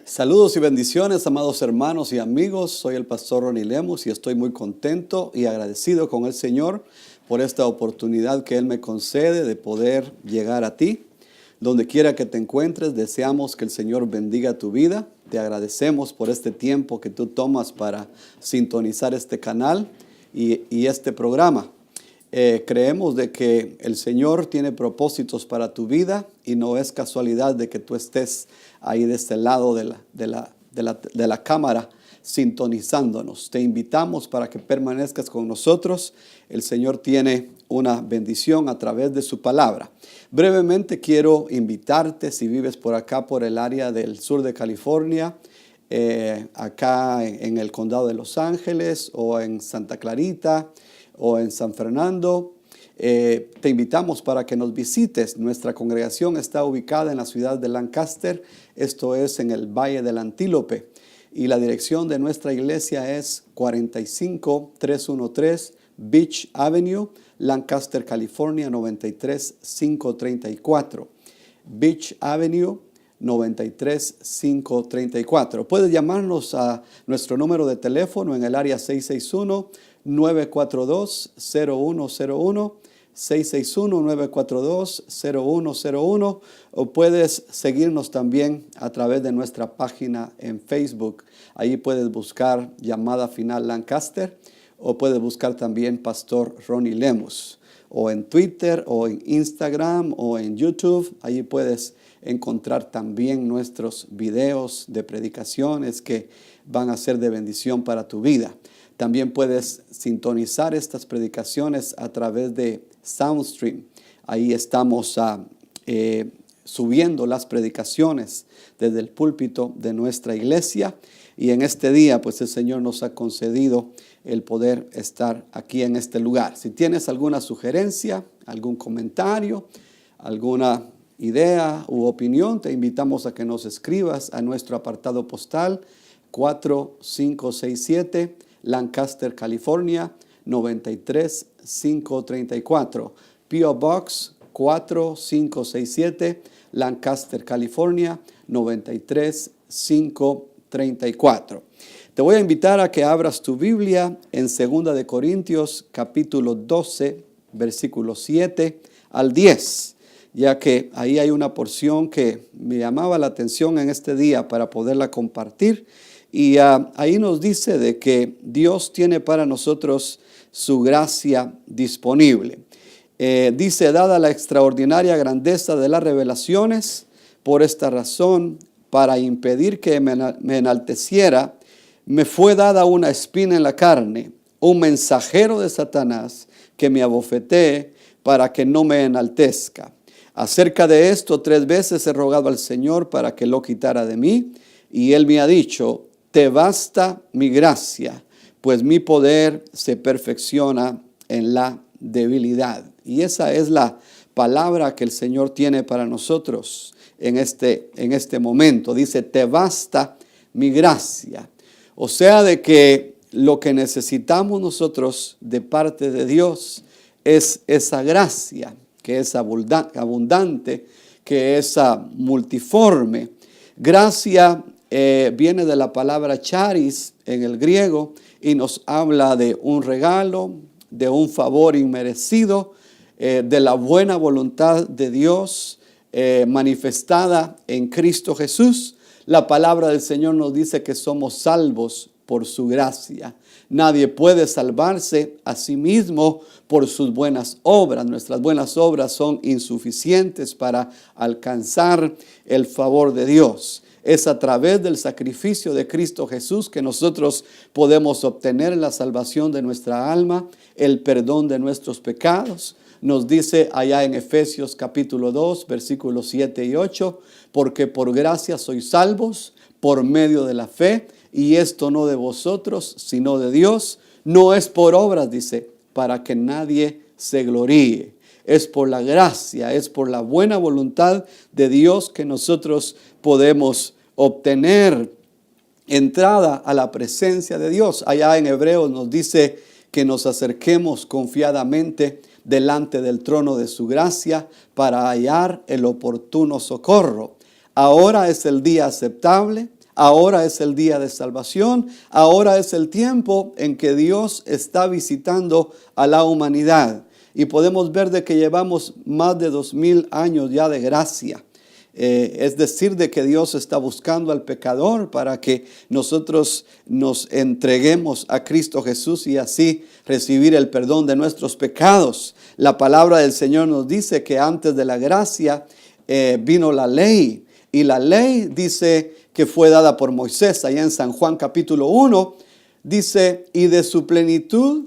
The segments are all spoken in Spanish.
Saludos y bendiciones, amados hermanos y amigos. Soy el pastor Ronnie Lemus y estoy muy contento y agradecido con el Señor por esta oportunidad que Él me concede de poder llegar a ti. Donde quiera que te encuentres, deseamos que el Señor bendiga tu vida. Te agradecemos por este tiempo que tú tomas para sintonizar este canal y este programa. Creemos de que el Señor tiene propósitos para tu vida y no es casualidad de que tú estés ahí de este lado de la cámara sintonizándonos. Te invitamos para que permanezcas con nosotros. El Señor tiene una bendición a través de su palabra. Brevemente quiero invitarte, si vives por acá, por el área del sur de California, acá en el condado de Los Ángeles o en Santa Clarita, o en San Fernando, te invitamos para que nos visites. Nuestra congregación está ubicada en la ciudad de Lancaster, esto es en el Valle del Antílope, y la dirección de nuestra iglesia es 45313 Beach Avenue, Lancaster, California 93534. Beach Avenue 93534. Puedes llamarnos a nuestro número de teléfono en el área 661-942-0101, 661-942-0101, o puedes seguirnos también a través de nuestra página en Facebook. Ahí puedes buscar Llamada Final Lancaster, o puedes buscar también Pastor Ronnie Lemus, o en Twitter, o en Instagram, o en YouTube. Allí puedes encontrar también nuestros videos de predicaciones que van a ser de bendición para tu vida. También puedes sintonizar estas predicaciones a través de SoundStream. Ahí estamos subiendo las predicaciones desde el púlpito de nuestra iglesia. Y en este día, pues el Señor nos ha concedido el poder estar aquí en este lugar. Si tienes alguna sugerencia, algún comentario, alguna idea u opinión, te invitamos a que nos escribas a nuestro apartado postal 4567 Lancaster, California 93534. P.O. Box 4567 Lancaster, California 93534. Te voy a invitar a que abras tu Biblia en 2 de Corintios capítulo 12 versículos 7 al 10. Ya que ahí hay una porción que me llamaba la atención en este día para poderla compartir. Y ahí nos dice de que Dios tiene para nosotros su gracia disponible. Dice, dada la extraordinaria grandeza de las revelaciones, por esta razón, para impedir que me enalteciera, me fue dada una espina en la carne, un mensajero de Satanás que me abofetee para que no me enaltezca. Acerca de esto 3 veces he rogado al Señor para que lo quitara de mí, y Él me ha dicho, te basta mi gracia, pues mi poder se perfecciona en la debilidad. Y esa es la palabra que el Señor tiene para nosotros en este momento. Dice, te basta mi gracia. O sea, de que lo que necesitamos nosotros de parte de Dios es esa gracia, que es abundante, que es multiforme. Gracia viene de la palabra charis en el griego y nos habla de un regalo, de un favor inmerecido, de la buena voluntad de Dios manifestada en Cristo Jesús. La palabra del Señor nos dice que somos salvos por su gracia. Nadie puede salvarse a sí mismo por sus buenas obras. Nuestras buenas obras son insuficientes para alcanzar el favor de Dios. Es a través del sacrificio de Cristo Jesús que nosotros podemos obtener la salvación de nuestra alma, el perdón de nuestros pecados. Nos dice allá en Efesios capítulo 2, versículos 7 y 8, porque por gracia sois salvos por medio de la fe, y esto no de vosotros, sino de Dios. No es por obras, dice, para que nadie se gloríe. Es por la gracia, es por la buena voluntad de Dios que nosotros podemos obtener entrada a la presencia de Dios. Allá en Hebreos nos dice que nos acerquemos confiadamente delante del trono de su gracia para hallar el oportuno socorro. Ahora es el día aceptable, ahora es el día de salvación, ahora es el tiempo en que Dios está visitando a la humanidad. Y podemos ver de que llevamos más de 2000 años ya de gracia. Es decir, de que Dios está buscando al pecador para que nosotros nos entreguemos a Cristo Jesús y así recibir el perdón de nuestros pecados. La palabra del Señor nos dice que antes de la gracia vino la ley. Y la ley dice que fue dada por Moisés. Allá en San Juan capítulo 1 dice, y de su plenitud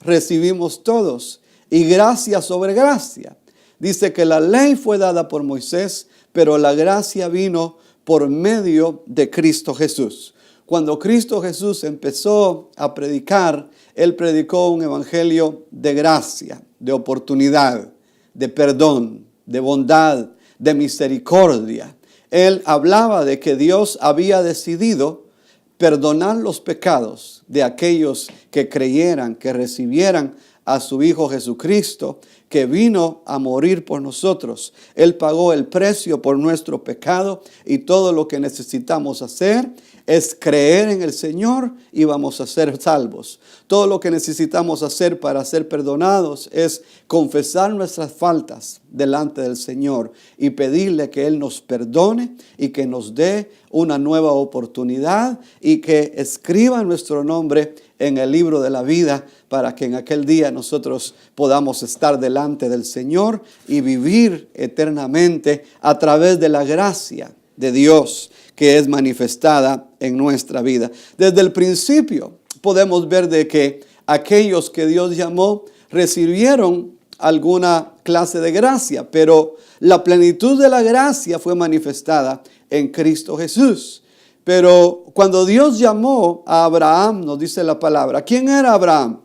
recibimos todos, y gracia sobre gracia. Dice que la ley fue dada por Moisés, pero la gracia vino por medio de Cristo Jesús. Cuando Cristo Jesús empezó a predicar, Él predicó un evangelio de gracia, de oportunidad, de perdón, de bondad, de misericordia. Él hablaba de que Dios había decidido perdonar los pecados de aquellos que creyeran, que recibieran a su Hijo Jesucristo, que vino a morir por nosotros. Él pagó el precio por nuestro pecado y todo lo que necesitamos hacer es creer en el Señor y vamos a ser salvos. Todo lo que necesitamos hacer para ser perdonados es confesar nuestras faltas delante del Señor y pedirle que Él nos perdone y que nos dé una nueva oportunidad y que escriba nuestro nombre en el libro de la vida para que en aquel día nosotros podamos estar delante del Señor y vivir eternamente a través de la gracia de Dios que es manifestada en nuestra vida. Desde el principio podemos ver de que aquellos que Dios llamó recibieron alguna clase de gracia, pero la plenitud de la gracia fue manifestada en Cristo Jesús. Pero cuando Dios llamó a Abraham, nos dice la palabra, ¿quién era Abraham?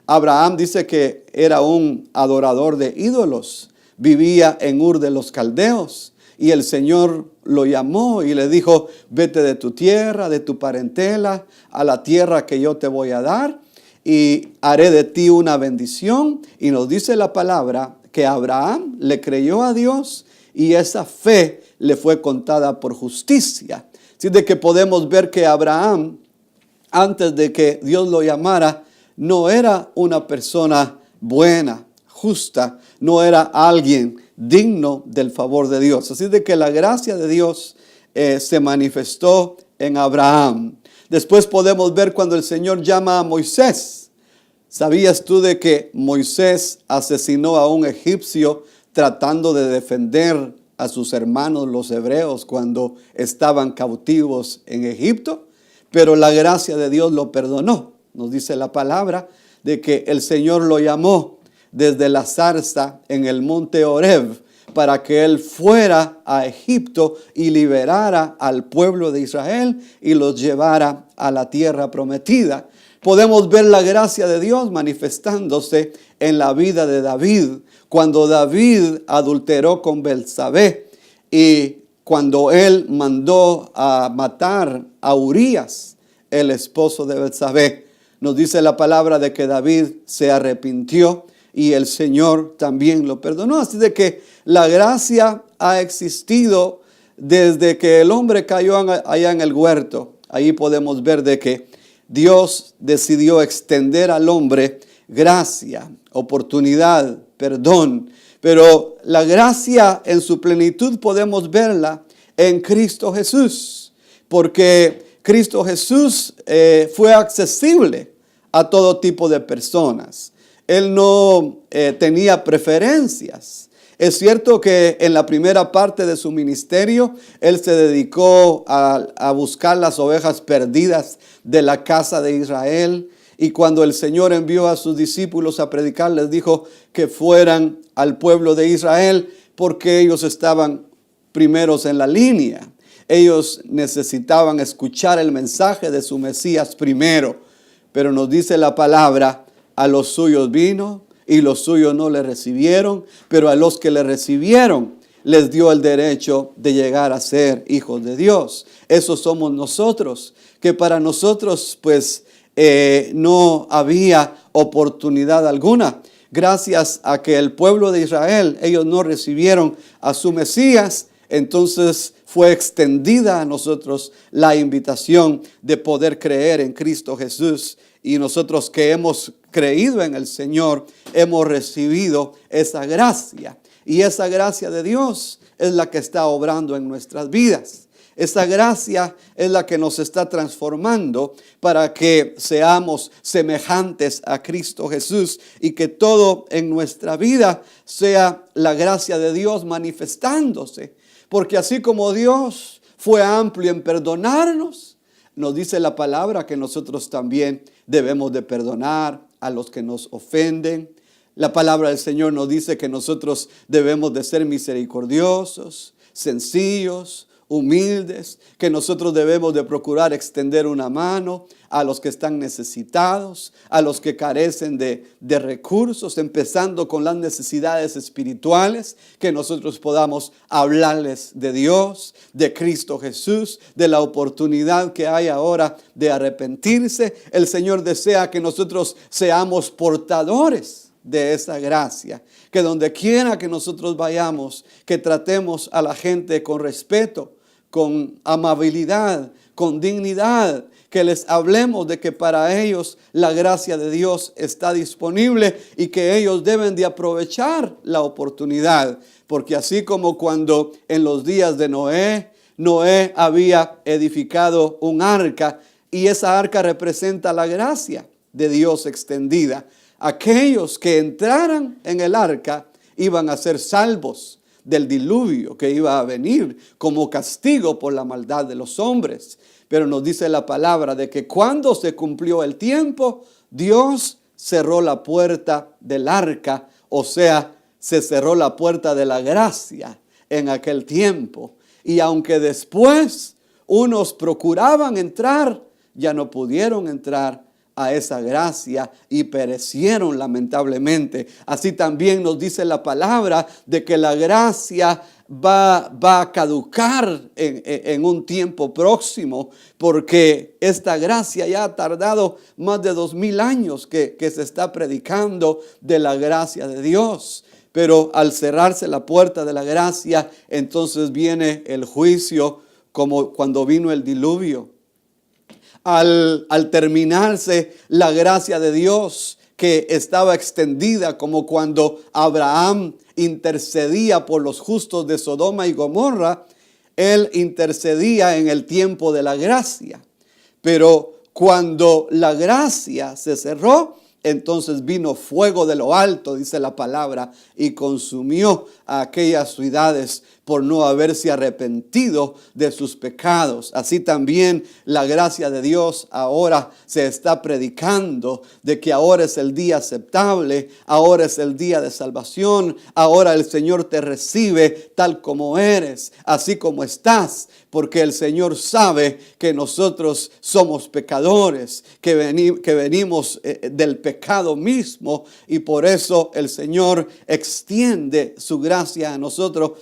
Abraham dice que era un adorador de ídolos, vivía en Ur de los Caldeos. Y el Señor lo llamó y le dijo, vete de tu tierra, de tu parentela, a la tierra que yo te voy a dar y haré de ti una bendición. Y nos dice la palabra que Abraham le creyó a Dios y esa fe le fue contada por justicia. Así de que podemos ver que Abraham, antes de que Dios lo llamara, no era una persona buena, justa, no era alguien digno del favor de Dios. Así de que la gracia de Dios se manifestó en Abraham. Después podemos ver cuando el Señor llama a Moisés. ¿Sabías tú de que Moisés asesinó a un egipcio tratando de defender a sus hermanos los hebreos cuando estaban cautivos en Egipto? Pero la gracia de Dios lo perdonó. Nos dice la palabra de que el Señor lo llamó desde la zarza en el monte Horeb para que él fuera a Egipto y liberara al pueblo de Israel y los llevara a la tierra prometida. Podemos ver la gracia de Dios manifestándose en la vida de David, cuando David adulteró con Betsabé y cuando él mandó a matar a Urías, el esposo de Betsabé. Nos dice la palabra de que David se arrepintió y el Señor también lo perdonó. Así de que la gracia ha existido desde que el hombre cayó allá en el huerto. Ahí podemos ver de que Dios decidió extender al hombre gracia, oportunidad, perdón. Pero la gracia en su plenitud podemos verla en Cristo Jesús. Porque Cristo Jesús fue accesible a todo tipo de personas. Él no tenía preferencias. Es cierto que en la primera parte de su ministerio, Él se dedicó a buscar las ovejas perdidas de la casa de Israel. Y cuando el Señor envió a sus discípulos a predicar, les dijo que fueran al pueblo de Israel porque ellos estaban primeros en la línea. Ellos necesitaban escuchar el mensaje de su Mesías primero. Pero nos dice la palabra, a los suyos vino y los suyos no le recibieron, pero a los que le recibieron les dio el derecho de llegar a ser hijos de Dios. Esos somos nosotros, que para nosotros pues no había oportunidad alguna. Gracias a que el pueblo de Israel, ellos no recibieron a su Mesías, entonces fue extendida a nosotros la invitación de poder creer en Cristo Jesús. Y nosotros que hemos creído en el Señor, hemos recibido esa gracia. Y esa gracia de Dios es la que está obrando en nuestras vidas. Esa gracia es la que nos está transformando para que seamos semejantes a Cristo Jesús y que todo en nuestra vida sea la gracia de Dios manifestándose. Porque así como Dios fue amplio en perdonarnos, nos dice la palabra que nosotros también debemos de perdonar a los que nos ofenden. La palabra del Señor nos dice que nosotros debemos de ser misericordiosos, sencillos, humildes, que nosotros debemos de procurar extender una mano a los que están necesitados, a los que carecen de recursos, empezando con las necesidades espirituales, que nosotros podamos hablarles de Dios, de Cristo Jesús, de la oportunidad que hay ahora de arrepentirse. El Señor desea que nosotros seamos portadores de esa gracia, que donde quiera que nosotros vayamos, que tratemos a la gente con respeto, con amabilidad, con dignidad, que les hablemos de que para ellos la gracia de Dios está disponible y que ellos deben de aprovechar la oportunidad, porque así como cuando en los días de Noé había edificado un arca y esa arca representa la gracia de Dios extendida. Aquellos que entraran en el arca iban a ser salvos del diluvio que iba a venir como castigo por la maldad de los hombres. Pero nos dice la palabra de que cuando se cumplió el tiempo, Dios cerró la puerta del arca, o sea, se cerró la puerta de la gracia en aquel tiempo. Y aunque después unos procuraban entrar, ya no pudieron entrar a esa gracia y perecieron lamentablemente. Así también nos dice la palabra de que la gracia va a caducar en un tiempo próximo, porque esta gracia ya ha tardado más de 2000 años que se está predicando de la gracia de Dios. Pero al cerrarse la puerta de la gracia, entonces viene el juicio, como cuando vino el diluvio. Al terminarse la gracia de Dios que estaba extendida, como cuando Abraham intercedía por los justos de Sodoma y Gomorra, él intercedía en el tiempo de la gracia. Pero cuando la gracia se cerró, entonces vino fuego de lo alto, dice la palabra, y consumió a aquellas ciudades por no haberse arrepentido de sus pecados. Así también la gracia de Dios ahora se está predicando de que ahora es el día aceptable, ahora es el día de salvación, ahora el Señor te recibe tal como eres, así como estás, porque el Señor sabe que nosotros somos pecadores, que venimos del pecado mismo, y por eso el Señor extiende su gracia a nosotros.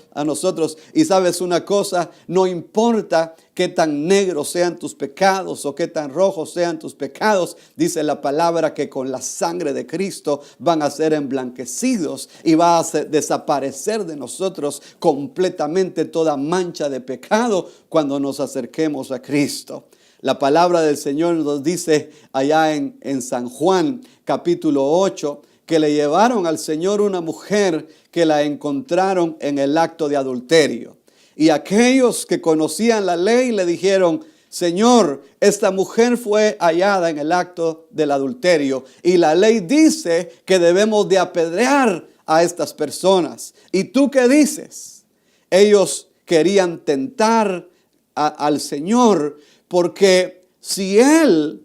Y sabes una cosa, no importa qué tan negros sean tus pecados o qué tan rojos sean tus pecados, dice la palabra que con la sangre de Cristo van a ser emblanquecidos y va a desaparecer de nosotros completamente toda mancha de pecado cuando nos acerquemos a Cristo. La palabra del Señor nos dice allá en San Juan capítulo 8, que le llevaron al Señor una mujer que la encontraron en el acto de adulterio. Y aquellos que conocían la ley le dijeron: Señor, esta mujer fue hallada en el acto del adulterio y la ley dice que debemos de apedrear a estas personas. ¿Y tú qué dices? Ellos querían tentar al Señor, porque si él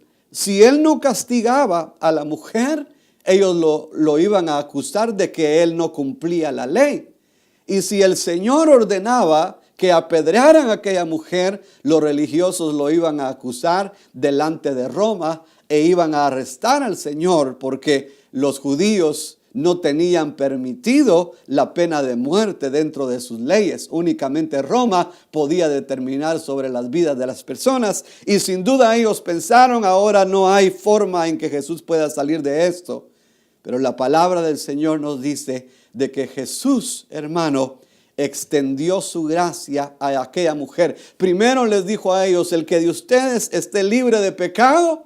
no castigaba a la mujer, ellos lo iban a acusar de que él no cumplía la ley. Y si el Señor ordenaba que apedrearan a aquella mujer, los religiosos lo iban a acusar delante de Roma e iban a arrestar al Señor, porque los judíos no tenían permitido la pena de muerte dentro de sus leyes. Únicamente Roma podía determinar sobre las vidas de las personas. Y sin duda ellos pensaron: ahora no hay forma en que Jesús pueda salir de esto. Pero la palabra del Señor nos dice de que Jesús, hermano, extendió su gracia a aquella mujer. Primero les dijo a ellos: el que de ustedes esté libre de pecado,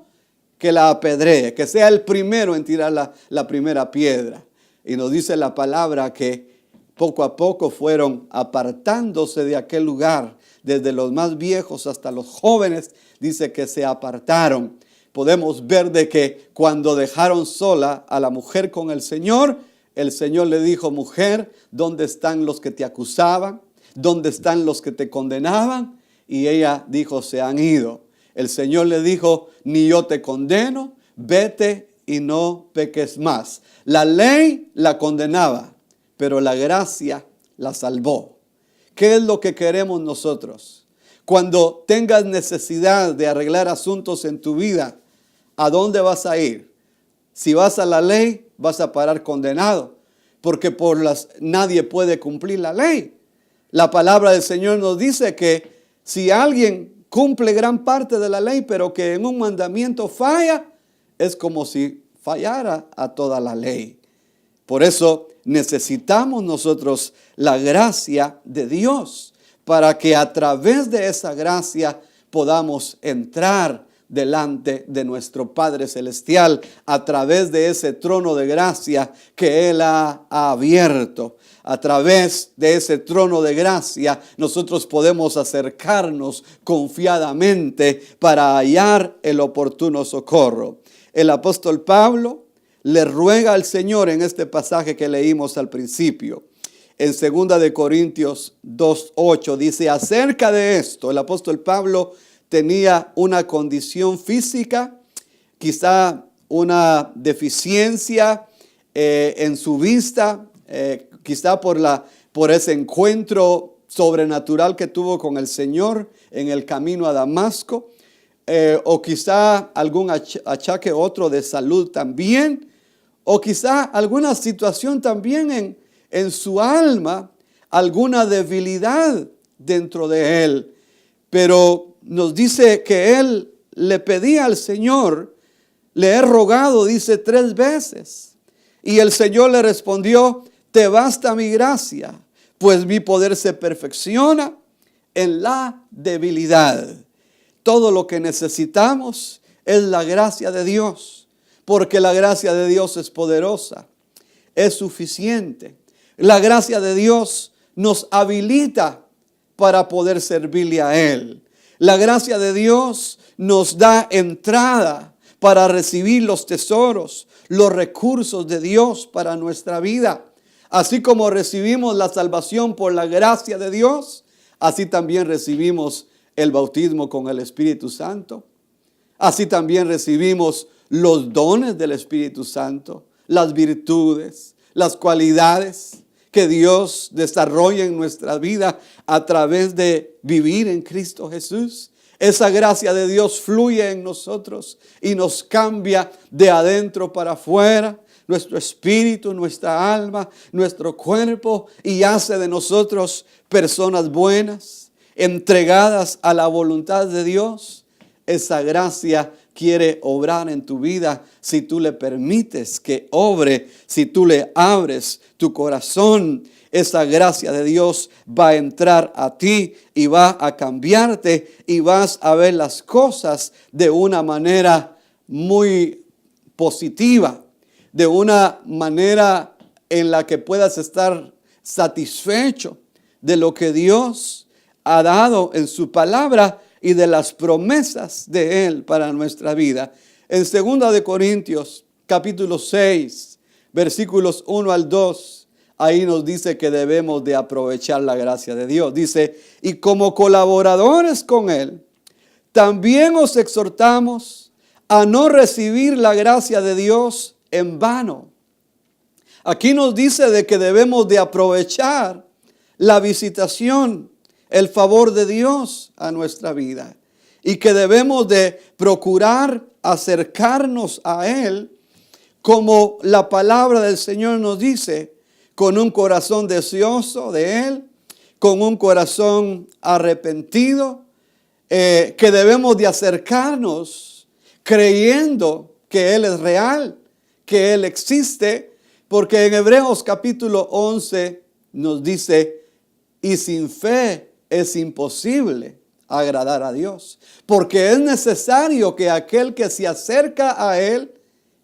que la apedree, que sea el primero en tirar la primera piedra. Y nos dice la palabra que poco a poco fueron apartándose de aquel lugar, desde los más viejos hasta los jóvenes, dice que se apartaron. Podemos ver de que cuando dejaron sola a la mujer con el Señor le dijo: mujer, ¿dónde están los que te acusaban? ¿Dónde están los que te condenaban? Y ella dijo: se han ido. El Señor le dijo: ni yo te condeno, vete y no peques más. La ley la condenaba, pero la gracia la salvó. ¿Qué es lo que queremos nosotros? Cuando tengas necesidad de arreglar asuntos en tu vida, ¿a dónde vas a ir? Si vas a la ley, vas a parar condenado, porque nadie puede cumplir la ley. La palabra del Señor nos dice que si alguien cumple gran parte de la ley, pero que en un mandamiento falla, es como si fallara a toda la ley. Por eso necesitamos nosotros la gracia de Dios, para que a través de esa gracia podamos entrar delante de nuestro Padre Celestial, a través de ese trono de gracia que Él ha abierto. A través de ese trono de gracia nosotros podemos acercarnos confiadamente para hallar el oportuno socorro. El apóstol Pablo le ruega al Señor en este pasaje que leímos al principio. En 2 de Corintios 2:8 dice: acerca de esto, el apóstol Pablo tenía una condición física, quizá una deficiencia en su vista, quizá por ese encuentro sobrenatural que tuvo con el Señor en el camino a Damasco, o quizá algún achaque otro de salud también, o quizá alguna situación también en su alma, alguna debilidad dentro de él. Pero nos dice que él le pedía al Señor: le he rogado, dice, 3 veces. Y el Señor le respondió: te basta mi gracia, pues mi poder se perfecciona en la debilidad. Todo lo que necesitamos es la gracia de Dios, porque la gracia de Dios es poderosa, es suficiente. La gracia de Dios nos habilita para poder servirle a Él. La gracia de Dios nos da entrada para recibir los tesoros, los recursos de Dios para nuestra vida. Así como recibimos la salvación por la gracia de Dios, así también recibimos el bautismo con el Espíritu Santo. Así también recibimos los dones del Espíritu Santo, las virtudes, las cualidades que Dios desarrolla en nuestra vida a través de vivir en Cristo Jesús. Esa gracia de Dios fluye en nosotros y nos cambia de adentro para afuera, nuestro espíritu, nuestra alma, nuestro cuerpo, y hace de nosotros personas buenas, entregadas a la voluntad de Dios. Esa gracia quiere obrar en tu vida si tú le permites que obre, si tú le abres tu corazón. Esa gracia de Dios va a entrar a ti y va a cambiarte, y vas a ver las cosas de una manera muy positiva, de una manera en la que puedas estar satisfecho de lo que Dios ha dado en su palabra y de las promesas de Él para nuestra vida. En 2 de Corintios capítulo 6, versículos 1 al 2, ahí nos dice que debemos de aprovechar la gracia de Dios. Dice: y como colaboradores con Él, también os exhortamos a no recibir la gracia de Dios en vano. Aquí nos dice de que debemos de aprovechar la visitación, el favor de Dios a nuestra vida, y que debemos de procurar acercarnos a Él, como la palabra del Señor nos dice, con un corazón deseoso de Él, con un corazón arrepentido, que debemos de acercarnos creyendo que Él es real, que Él existe, porque en Hebreos capítulo 11 nos dice Y sin fe es imposible agradar a Dios, porque es necesario que aquel que se acerca a Él,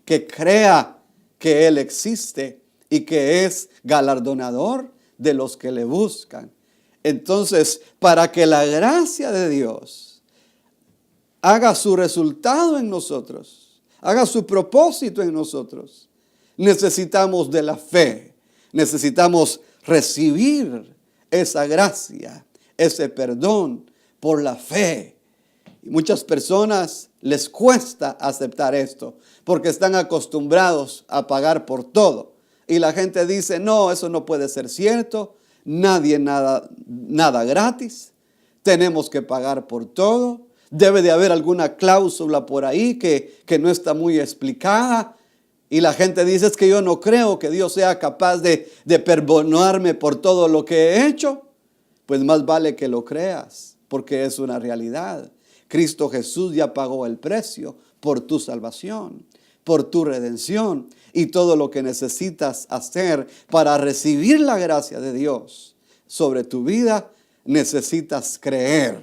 que crea que Él existe y que es galardonador de los que le buscan. Entonces, para que la gracia de Dios haga su resultado en nosotros, haga su propósito en nosotros, necesitamos de la fe, necesitamos recibir esa gracia, ese perdón por la fe. Y muchas personas les cuesta aceptar esto porque están acostumbrados a pagar por todo. Y la gente dice, no, eso no puede ser cierto, nadie nada gratis, tenemos que pagar por todo. Debe de haber alguna cláusula por ahí que no está muy explicada. Y la gente dice, es que yo no creo que Dios sea capaz de perdonarme por todo lo que he hecho. Pues más vale que lo creas, porque es una realidad. Cristo Jesús ya pagó el precio por tu salvación, por tu redención y todo lo que necesitas hacer para recibir la gracia de Dios sobre tu vida. Necesitas creer,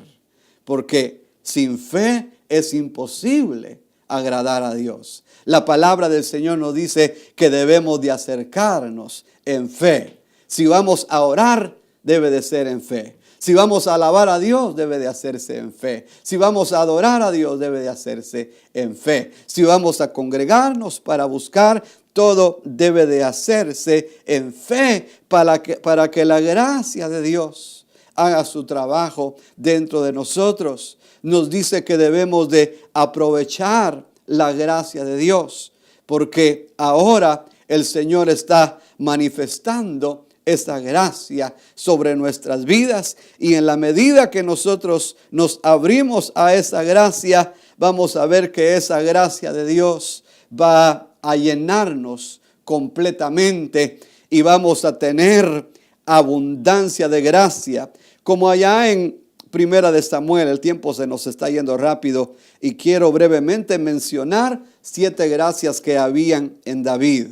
porque sin fe es imposible agradar a Dios. La palabra del Señor nos dice que debemos de acercarnos en fe. Si vamos a orar, debe de ser en fe. Si vamos a alabar a Dios, debe de hacerse en fe. Si vamos a adorar a Dios, debe de hacerse en fe. Si vamos a congregarnos para buscar, todo debe de hacerse en fe para que la gracia de Dios haga su trabajo dentro de nosotros. Nos dice que debemos de aprovechar la gracia de Dios, porque ahora el Señor está manifestando esa gracia sobre nuestras vidas, y en la medida que nosotros nos abrimos a esa gracia, vamos a ver que esa gracia de Dios va a llenarnos completamente y vamos a tener abundancia de gracia. Como allá en Primera de Samuel, el tiempo se nos está yendo rápido y quiero brevemente mencionar 7 gracias que habían en David.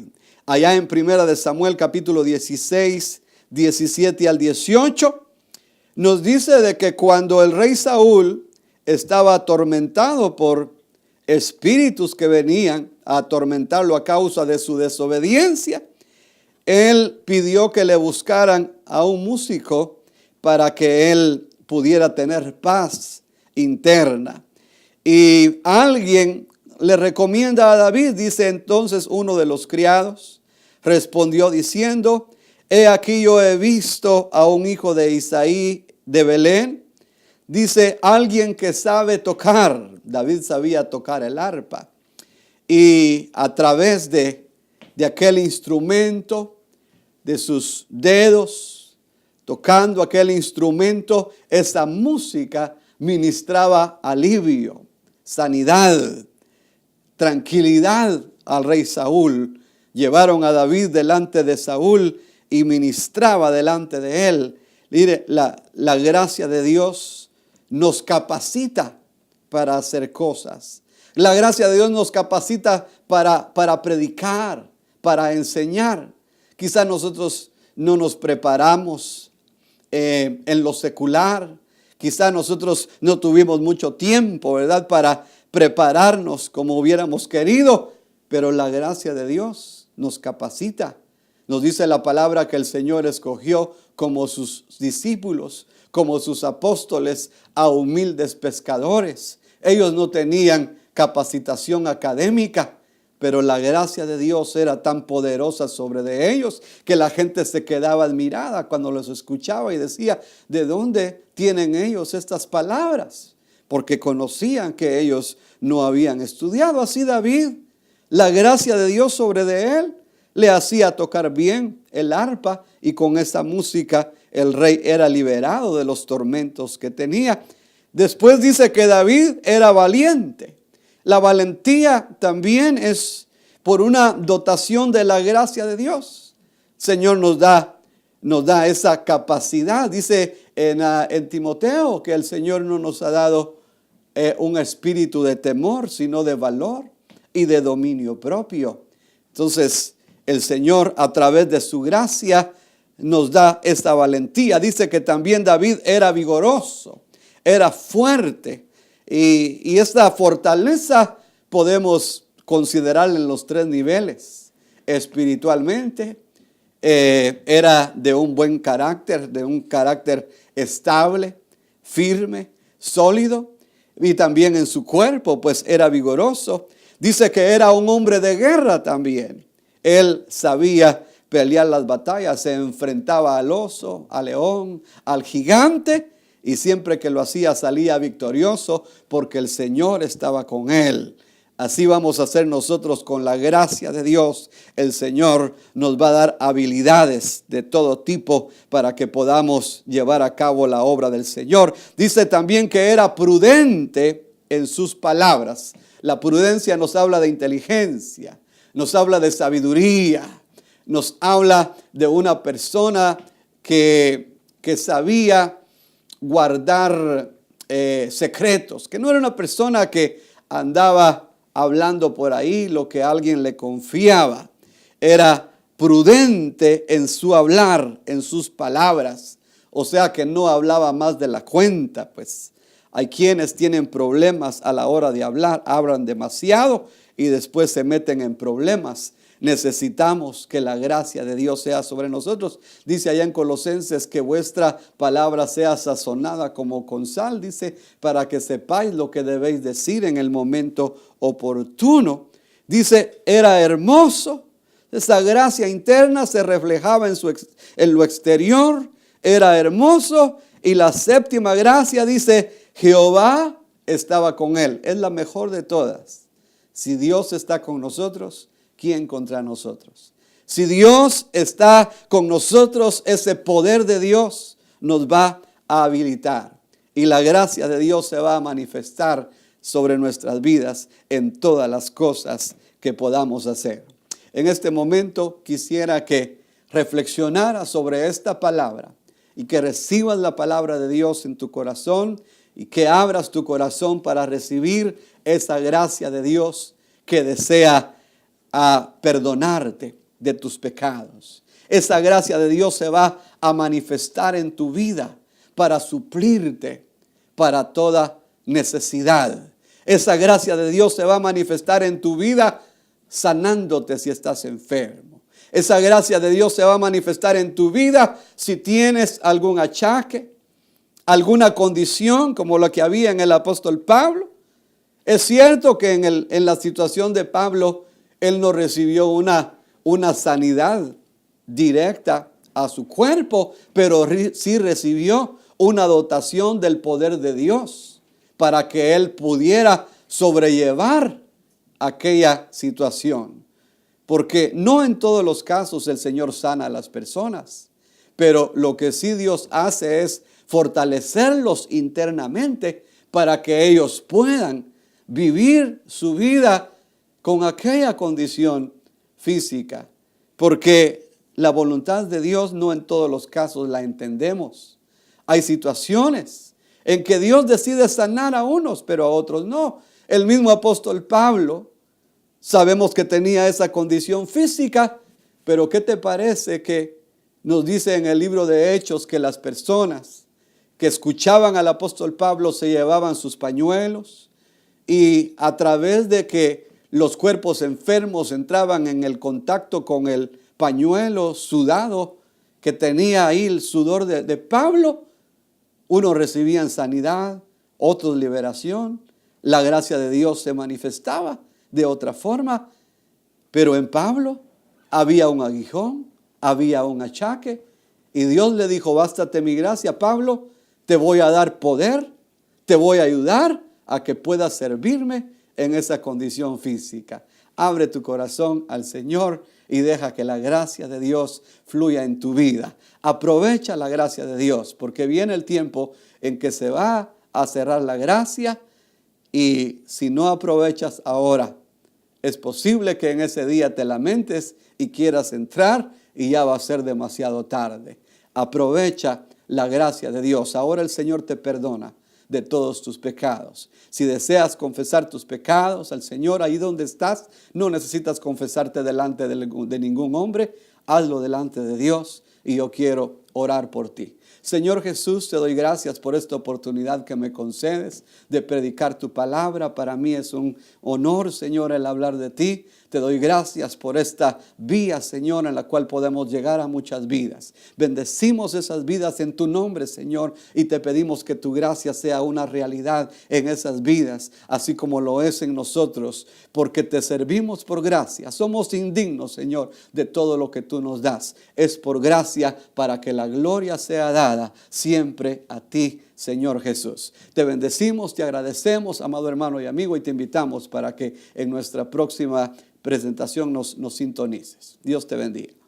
Allá en Primera de Samuel capítulo 16, 17 al 18, nos dice de que cuando el rey Saúl estaba atormentado por espíritus que venían a atormentarlo a causa de su desobediencia, él pidió que le buscaran a un músico para que él pudiera tener paz interna. Y alguien le recomienda a David, dice entonces uno de los criados, respondió diciendo, he aquí yo he visto a un hijo de Isaí de Belén. Dice, alguien que sabe tocar. David sabía tocar el arpa. Y a través de aquel instrumento, de sus dedos, tocando aquel instrumento, esa música ministraba alivio, sanidad, tranquilidad al rey Saúl. Llevaron a David delante de Saúl y ministraba delante de él. Mire, la gracia de Dios nos capacita para hacer cosas. La gracia de Dios nos capacita para predicar, para enseñar. Quizás nosotros no nos preparamos en lo secular. Quizás nosotros no tuvimos mucho tiempo, ¿verdad?, para prepararnos como hubiéramos querido. Pero la gracia de Dios nos capacita. Nos dice la palabra que el Señor escogió como sus discípulos, como sus apóstoles, a humildes pescadores. Ellos no tenían capacitación académica, pero la gracia de Dios era tan poderosa sobre de ellos que la gente se quedaba admirada cuando los escuchaba y decía, ¿de dónde tienen ellos estas palabras? Porque conocían que ellos no habían estudiado. Así David, la gracia de Dios sobre de él le hacía tocar bien el arpa, y con esa música el rey era liberado de los tormentos que tenía. Después dice que David era valiente. La valentía también es por una dotación de la gracia de Dios. El Señor nos da esa capacidad. Dice en Timoteo que el Señor no nos ha dado un espíritu de temor, sino de valor y de dominio propio. Entonces, el Señor, a través de su gracia, nos da esta valentía. Dice que también David era vigoroso, era fuerte. Y esta fortaleza podemos considerarla en los 3 niveles. Espiritualmente, era de un buen carácter, de un carácter estable, firme, sólido. Y también en su cuerpo, pues era vigoroso. Dice que era un hombre de guerra también. Él sabía pelear las batallas, se enfrentaba al oso, al león, al gigante, y siempre que lo hacía salía victorioso porque el Señor estaba con él. Así vamos a hacer nosotros con la gracia de Dios. El Señor nos va a dar habilidades de todo tipo para que podamos llevar a cabo la obra del Señor. Dice también que era prudente en sus palabras. La prudencia nos habla de inteligencia, nos habla de sabiduría, nos habla de una persona que sabía guardar secretos, que no era una persona que andaba hablando por ahí lo que alguien le confiaba. Era prudente en su hablar, en sus palabras. O sea que no hablaba más de la cuenta, pues. Hay quienes tienen problemas a la hora de hablar, hablan demasiado y después se meten en problemas. Necesitamos que la gracia de Dios sea sobre nosotros. Dice allá en Colosenses que vuestra palabra sea sazonada como con sal, dice, para que sepáis lo que debéis decir en el momento oportuno. Dice, era hermoso. Esa gracia interna se reflejaba en lo exterior. Era hermoso. Y la séptima gracia dice, Jehová estaba con él. Es la mejor de todas. Si Dios está con nosotros, ¿quién contra nosotros? Si Dios está con nosotros, ese poder de Dios nos va a habilitar. Y la gracia de Dios se va a manifestar sobre nuestras vidas en todas las cosas que podamos hacer. En este momento quisiera que reflexionara sobre esta palabra y que recibas la palabra de Dios en tu corazón y que abras tu corazón para recibir esa gracia de Dios que desea perdonarte de tus pecados. Esa gracia de Dios se va a manifestar en tu vida para suplirte para toda necesidad. Esa gracia de Dios se va a manifestar en tu vida sanándote si estás enfermo. Esa gracia de Dios se va a manifestar en tu vida si tienes algún achaque, alguna condición como la que había en el apóstol Pablo. Es cierto que en la situación de Pablo, él no recibió una sanidad directa a su cuerpo, pero sí recibió una dotación del poder de Dios para que él pudiera sobrellevar aquella situación. Porque no en todos los casos el Señor sana a las personas, pero lo que sí Dios hace es fortalecerlos internamente para que ellos puedan vivir su vida con aquella condición física. Porque la voluntad de Dios no en todos los casos la entendemos. Hay situaciones en que Dios decide sanar a unos, pero a otros no. El mismo apóstol Pablo, sabemos que tenía esa condición física, pero ¿qué te parece que nos dice en el libro de Hechos que las personas que escuchaban al apóstol Pablo se llevaban sus pañuelos y a través de que los cuerpos enfermos entraban en el contacto con el pañuelo sudado que tenía ahí el sudor de Pablo, unos recibían sanidad, otros liberación, la gracia de Dios se manifestaba de otra forma, pero en Pablo había un aguijón, había un achaque, y Dios le dijo, bástate mi gracia, Pablo, te voy a dar poder, te voy a ayudar a que puedas servirme en esa condición física. Abre tu corazón al Señor y deja que la gracia de Dios fluya en tu vida. Aprovecha la gracia de Dios, porque viene el tiempo en que se va a cerrar la gracia. Y si no aprovechas ahora, es posible que en ese día te lamentes y quieras entrar y ya va a ser demasiado tarde. Aprovecha la gracia de Dios. Ahora el Señor te perdona de todos tus pecados. Si deseas confesar tus pecados al Señor ahí donde estás, no necesitas confesarte delante de ningún hombre. Hazlo delante de Dios y yo quiero orar por ti. Señor Jesús, te doy gracias por esta oportunidad que me concedes de predicar tu palabra. Para mí es un honor, Señor, el hablar de ti. Te doy gracias por esta vía, Señor, en la cual podemos llegar a muchas vidas. Bendecimos esas vidas en tu nombre, Señor, y te pedimos que tu gracia sea una realidad en esas vidas, así como lo es en nosotros, porque te servimos por gracia. Somos indignos, Señor, de todo lo que tú nos das. Es por gracia para que la gloria sea dada siempre a ti, Señor Jesús. Te bendecimos, te agradecemos, amado hermano y amigo, y te invitamos para que en nuestra próxima presentación nos sintonices. Dios te bendiga.